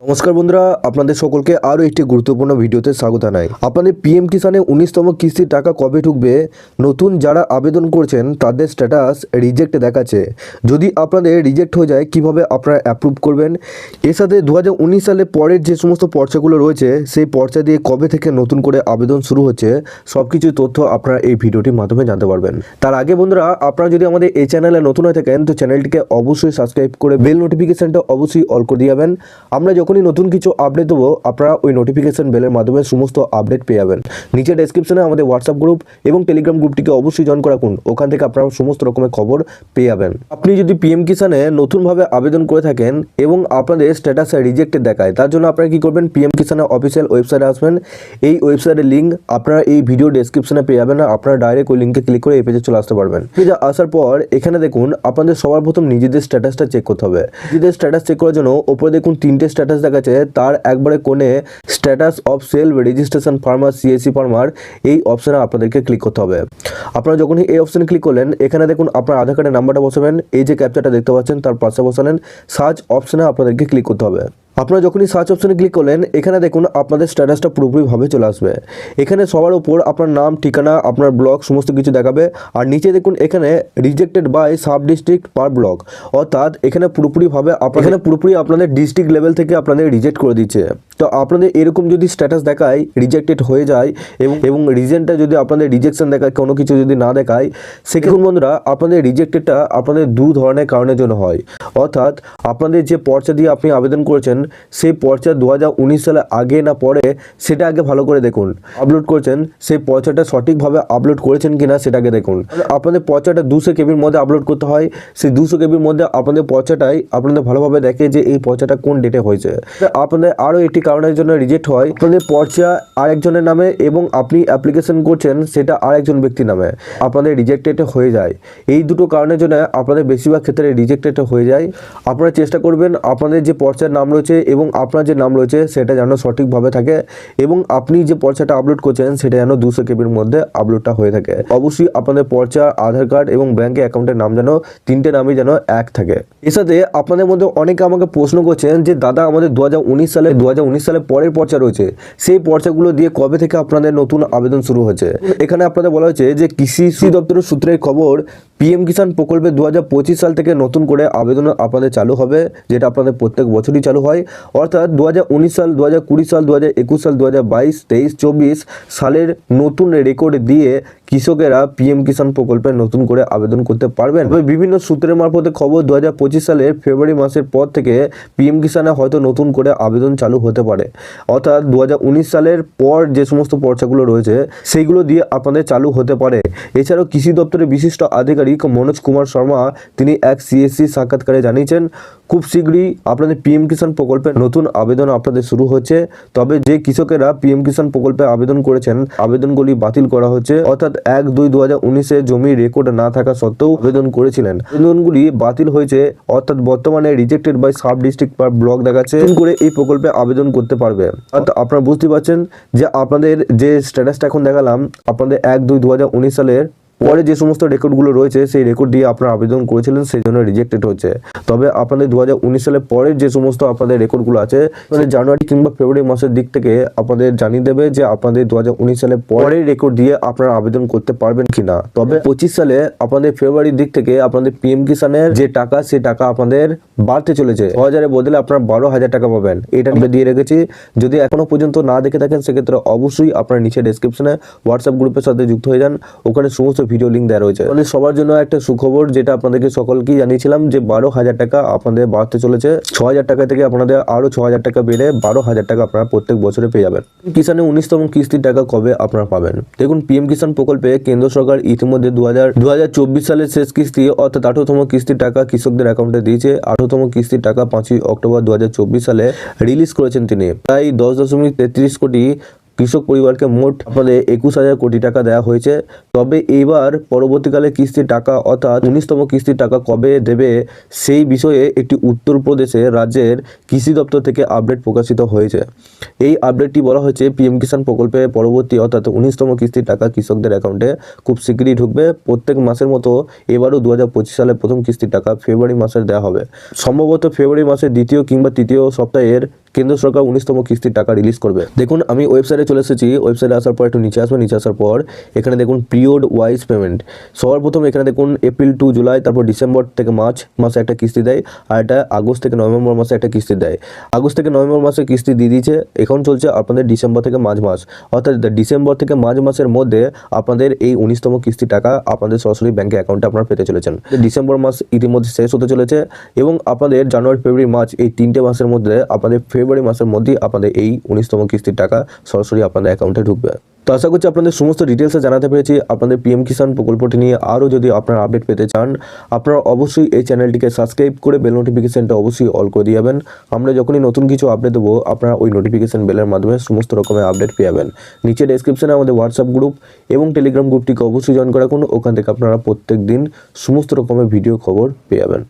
নমস্কার বন্ধুরা, আপনাদের সকলকে আরও একটি গুরুত্বপূর্ণ ভিডিওতে স্বাগত জানাই। আপনাদের পিএম কিষানে 19তম কিস্তির টাকা কবে ঢুকবে, নতুন যারা আবেদন করছেন তাদের স্ট্যাটাস রিজেক্ট দেখাচ্ছে। যদি আপনাদের রিজেক্ট হয়ে যায় কিভাবে আপনারা অ্যাপ্রুভ করবেন, এর সাথে 2019 সালে পরের যে সমস্ত পর্চাগুলো রয়েছে সেই পর্চা দিয়ে কবে থেকে নতুন করে আবেদন শুরু হচ্ছে, সব কিছু তথ্য আপনারা এই ভিডিওটির মাধ্যমে জানতে পারবেন। তার আগে বন্ধুরা, আপনারা যদি আমাদের এই চ্যানেলে নতুন হয়ে থাকেন তো চ্যানেলটিকে অবশ্যই সাবস্ক্রাইব করে বেল নোটিফিকেশনটা অবশ্যই অল করে দিয়ে যাবেন। আমরা যখনই নতুন কিছু আপডেট দেবো আপনারা ওই নোটিফিকেশন বেলের মাধ্যমে সমস্ত আপডেট পেয়ে যাবেন। নিচে ডেসক্রিপশনে আমাদের হোয়াটসঅ্যাপ গ্রুপ এবং টেলিগ্রাম গ্রুপটিকে অবশ্যই জয়েন করে রাখুন, ওখান থেকে আপনারা সমস্ত রকমের খবর পেয়ে যাবেন। আপনি যদি পিএম কিষানে নতুনভাবে আবেদন করে থাকেন এবং আপনাদের স্ট্যাটাস রিজেক্টেড দেখায়, তার জন্য আপনারা কি করবেন, পিএম কিষানের অফিসিয়াল ওয়েবসাইটে আসবেন। এই ওয়েবসাইটের লিঙ্ক আপনারা এই ভিডিও ডেসক্রিপশনে পেয়ে যাবেন, আপনারা ডাইরেক্ট ওই লিঙ্কে ক্লিক করে এই পেজে চলে আসতে পারবেন। পেজে আসার পর এখানে দেখুন আপনাদের সবার প্রথম নিজেদের স্ট্যাটাসটা চেক করতে হবে। নিজেদের স্ট্যাটাস চেক করার জন্য ওপরে দেখুন তিনটে স্ট্যাটাস দেখাচ্ছে, তার একবারে কোণে status of self registration farmer CSC farmer, এই অপশনে আপনাদেরকে ক্লিক করতে হবে। আপনারা যখনই এই অপশনে ক্লিক করলেন, এখানে দেখুন আপনার আধার কার্ডের নাম্বারটা বসাবেন, এই যে ক্যাপচারটা দেখতে পাচ্ছেন তার পাশে বসালেন, সার্চ অপশনে আপনাদেরকে ক্লিক করতে হবে। আপনারা যখনই সার্চ অপশনে ক্লিক করলেন, এখানে দেখুন আপনাদের স্ট্যাটাসটা পুরোপুরিভাবে চলে আসবে। এখানে সবার উপর আপনার নাম, ঠিকানা, আপনার ব্লক সমস্ত কিছু দেখাবে। আর নিচে দেখুন এখানে rejected by sub district per block, অর্থাৎ এখানে পুরোপুরিভাবে আপনাদের ডিস্ট্রিক্ট লেভেল থেকে আপনাদের রিজেক্ট করে দিচ্ছে। তো আপনাদের এরকম যদি স্ট্যাটাস দেখায় রিজেক্টেড হয়ে যায় এবং রিজনটা যদি আপনাদের রিজেকশন দেখায়, কোনো কিছু যদি না দেখায়, সেক্ষেত্রে বন্ধুরা আপনাদের রিজেক্টেডটা আপনাদের দু ধরনের কারণের জন্য হয়। অর্থাৎ আপনাদের যে পর্চা দিয়ে আপনি আবেদন করেছেন সেই পর্চা 2019 সালে আগে না পরে সেটা আগে ভালো করে দেখুন। আপলোড করেছেন সেই পর্চাটা সঠিকভাবে আপলোড করেছেন কিনা সেটা আগে দেখুন। আপনাদের পর্চাটা 200 কেবির মধ্যে আপলোড করতে হয়, সেই 200 কেবির মধ্যে আপনাদের পর্চাটাই আপনাদের ভালোভাবে দেখে যে এই পর্চাটা কোন ডেটে হয়েছে। আপনাদের আরও একটি কারণের জন্য রিজেক্ট হয়, আপনাদের পর্চা আরেকজনের নামে এবং আপনি অ্যাপ্লিকেশন করছেন সেটা আরেকজন ব্যক্তির নামে, আপনাদের রিজেক্টেড হয়ে যায়। এই দুটো কারণের জন্য আপনাদের বেশিরভাগ ক্ষেত্রে রিজেক্টেড হয়ে যায়। আপনারা চেষ্টা করবেন আপনাদের যে পর্চার নাম রয়েছে এবং আপনার যে নাম রয়েছে সেটা যেন সঠিকভাবে থাকে এবং আপনি যে পর্চাটা আপলোড করছেন সেটা যেন 200 কেবির মধ্যে আপলোডটা হয়ে থাকে। অবশ্যই আপনাদের পর্চা, আধার কার্ড এবং ব্যাংকে অ্যাকাউন্টের নাম যেন তিনটে নামই যেন এক থাকে। এর সাথে আপনাদের মধ্যে অনেকে আমাকে প্রশ্ন করছেন যে দাদা আমাদের 2019 সালে পরের পর্চা রয়েছে, সেই পর্চাগুলো দিয়ে কবে থেকে আপনাদের নতুন আবেদন শুরু হয়েছে। এখানে আপনাদের বলা হয়েছে যে কৃষি দপ্তরের সূত্রের খবর, পিএম কিষাণ প্রকল্পে 2025 সাল থেকে নতুন করে আবেদন আপনাদের চালু হবে, যেটা আপনাদের প্রত্যেক বছরই চালু হয়। অর্থাৎ 2019 সাল, 2020 সাল, 2021 সাল, 2022, 23, 24 সালের নতুন রেকর্ড দিয়ে কৃষকেরা পিএম কিষাণ প্রকল্পে নতুন করে আবেদন করতে পারবেন। বিভিন্ন সূত্রের মারফতে খবর 2025 সালের ফেব্রুয়ারি মাসের পর থেকে পিএম কিষাণে হয়তো নতুন করে আবেদন চালু হতে পারে। অর্থাৎ 2019 সালের পর যে সমস্ত পর্চাগুলো রয়েছে সেইগুলো দিয়ে আপনাদের চালু হতে পারে। এছাড়াও কৃষি দপ্তরের বিশিষ্ট আধিকারিক মনোজ কুমার শর্মা তিনি এক সিএসসি সাক্ষাৎকারে জানিয়েছেন, খুব শীঘ্রই আপনাদের পিএম কিষাণ প্রকল্পে নতুন আবেদন আপনাদের শুরু হচ্ছে। তবে যে কৃষকেরা পিএম কিষাণ প্রকল্পে আবেদন করেছেন আবেদনগুলি বাতিল করা হচ্ছে। অর্থাৎ 1-2-2019 জমি রেকর্ড না থাকা সত্ত্বেও আবেদন করেছিলেন, আবেদনগুলি বাতিল হয়েছে। অর্থাৎ বর্তমানে rejected by sub district per block দেখাচ্ছে, করে এই প্রকল্পে আবেদন করতে পারবে। অর্থাৎ আপনারা বুঝতে পারছেন যে আপনাদের যে স্ট্যাটাসটা এখন দেখালাম, আপনাদের 1-2-2019 সালের পরে যে সমস্ত রেকর্ডগুলো রয়েছে সেই রেকর্ড দিয়ে আপনারা আবেদন করেছিলেন, সেই জন্য রিজেক্টেড হচ্ছে। তবে আপনাদের 2019 সালের পরের যে সমস্ত আপনাদের রেকর্ডগুলো আছে, জানুয়ারি কিংবা ফেব্রুয়ারি মাসের দিক থেকে আপনাদের জানিয়ে দেবে যে আপনাদের 2019 সালের পরের রেকর্ড দিয়ে আপনারা আবেদন করতে পারবেন কিনা। তবে 25 সালে আপনাদের ফেব্রুয়ারির দিক থেকে আপনাদের পিএম কিষাণের যে টাকা, সেই টাকা আপনাদের বাড়তে চলেছে। 6,000-এর বদলে আপনারা 12,000 টাকা পাবেন, এটা আমরা দিয়ে রেখেছি। যদি এখনো পর্যন্ত না দেখে থাকেন সেক্ষেত্রে অবশ্যই আপনারা নিচে ডেসক্রিপশনে হোয়াটসঅ্যাপ গ্রুপের সাথে যুক্ত হয়ে যান, ওখানে সমস্ত ভিডিও লিঙ্ক দেওয়া রয়েছে। মানে সবার জন্য একটা সুখবর, যেটা আপনাদেরকে সকলকেই জানিয়েছিলাম যে 12,000 টাকা আপনাদের বাড়তে চলেছে। 6,000 টাকা থেকে আপনাদের আরো 6,000 টাকা বেড়ে 12,000 টাকা আপনারা প্রত্যেক বছরে পেয়ে যাবেন। কিষাণে 19তম কিস্তির টাকা কবে আপনারা পাবেন? দেখুন, পিএম কিষাণ প্রকল্পে কেন্দ্র সরকার ইতিমধ্যে 2024 সালের শেষ কিস্তি অর্থাৎ 18তম কিস্তির টাকা কৃষকদের অ্যাকাউন্টে দিয়েছে। 18তম কিস্তির টাকা 5ই অক্টোবর 2024 সালে রিলিজ করেছেন তিনি। প্রায় 10.33 কোটি কৃষক পরিবারকে মোট আপনাদের 21,000 কোটি টাকা দেওয়া হয়েছে। তবে এইবার পরবর্তীকালে কিস্তির টাকা অর্থাৎ 19তম কিস্তির টাকা কবে দেবে সেই বিষয়ে একটি উত্তরপ্রদেশের রাজ্যের কৃষি দপ্তর থেকে আপডেট প্রকাশিত হয়েছে। এই আপডেটটি বলা হয়েছে পিএম কিষাণ প্রকল্পে পরবর্তী অর্থাৎ 19তম কিস্তির টাকা কৃষকদের অ্যাকাউন্টে খুব শীঘ্রই ঢুকবে। প্রত্যেক মাসের মতো এবারও 2025 সালের প্রথম কিস্তির টাকা ফেব্রুয়ারি মাসে দেওয়া হবে। সম্ভবত ফেব্রুয়ারি মাসের দ্বিতীয় কিংবা তৃতীয় সপ্তাহের কেন্দ্র সরকার 19তম কিস্তির টাকা রিলিজ করবে। দেখুন আমি ওয়েবসাইটে চলে এসেছি। ওয়েবসাইটে আসার পর একটু নিচে আসবো, নিচে আসার পর এখানে দেখুন পিরিয়ড ওয়াইজ পেমেন্ট। সবার প্রথম এখানে দেখুন এপ্রিল টু জুলাই, তারপর ডিসেম্বর থেকে মার্চ মাসে একটা কিস্তি দেয়, আর এটা আগস্ট থেকে নভেম্বর মাসে একটা কিস্তি দেয়। আগস্ট থেকে নভেম্বর মাসে কিস্তি দিয়ে দিয়েছে, এখন চলছে আপনাদের ডিসেম্বর থেকে মার্চ মাস, অর্থাৎ ডিসেম্বর থেকে মার্চ মাসের মধ্যে আপনাদের এই 19তম কিস্তি টাকা আপনাদের সরাসরি ব্যাংকে অ্যাকাউন্টে আপনারা পেতে চলেছেন। ডিসেম্বর মাস ইতিমধ্যে শেষ হতে চলেছে এবং আপনাদের জানুয়ারি ফেব্রুয়ারি মার্চ এই 3টে মাসের মধ্যে আপনাদের ফেব্রুয়ারি মাসের মধ্যেই আপনাদের এই 19তম কিস্তির টাকা সরাসরি আপনাদের অ্যাকাউন্টে ঢুকবে। তো আশা করছি আপনাদের সমস্ত ডিটেলসে জানাতে পেরেছি। আপনাদের পিএম কিষাণ প্রকল্পটি নিয়ে আরও যদি আপনারা আপডেট পেতে চান, আপনারা অবশ্যই এই চ্যানেলটিকে সাবস্ক্রাইব করে বেল নোটিফিকেশনটা অবশ্যই অল করে দিয়ে যাবেন। আমরা যখনই নতুন কিছু আপডেট দেবো আপনারা ওই নোটিফিকেশন বেলের মাধ্যমে সমস্ত রকমের আপডেট পেয়ে যাবেন। নিচে ডেসক্রিপশনে আমাদের হোয়াটসঅ্যাপ গ্রুপ এবং টেলিগ্রাম গ্রুপটিকে অবশ্যই জয়েন করে রাখুন। ওখান থেকে আপনারা প্রত্যেক দিন সমস্ত রকমের ভিডিও খবর পেয়ে যাবেন।